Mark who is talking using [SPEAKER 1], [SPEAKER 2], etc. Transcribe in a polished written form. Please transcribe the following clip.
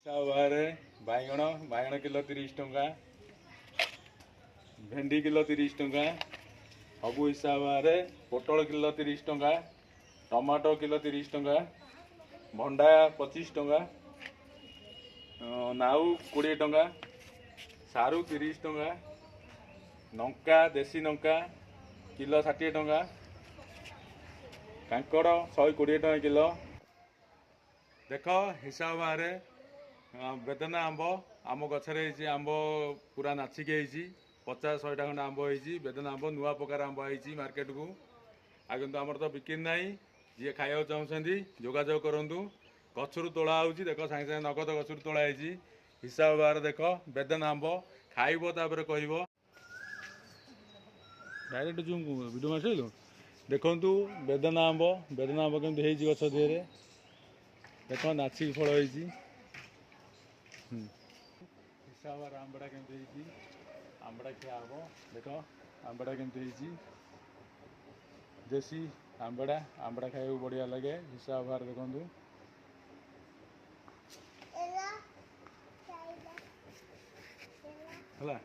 [SPEAKER 1] बारे बैगण बैगण किलो 30 टंका भेंडी किलो 30 टंका सबू हिसाब पोटल किलो 30 टंका टमाटो किलो 30 टंका भंडा 25 टंका नाउ 20 टंका सारू 30 टंका लंका देसी लंका किलो 60 टंका कांकड़ 120 टंका किलो देख हिसाब बारे बेदना आंब आम गचरे आंब पूरा नाचिक 50-100 खंड आंब होती बेदना आंब नुआ प्रकार आंब आई मार्केट को आ कि आमर तो बिक्री ना जी खाया चाहते जोगाजोग करूँ गचर तोला हो देख सागे सागे नगद गचर तोलाई हिसाब बार देख बेदना आंब खाइब तापर कह डायरेक्ट जो भिडियो मार देखु बेदना आंब केमती गछ देहरे देख नाचिक फल होती हिसाब आंबड़ा केमती आंबड़ा खिया हम देख आंबड़ा केमती देसी आंबड़ा खाया बढ़िया लगे हिसाब बार देखु है।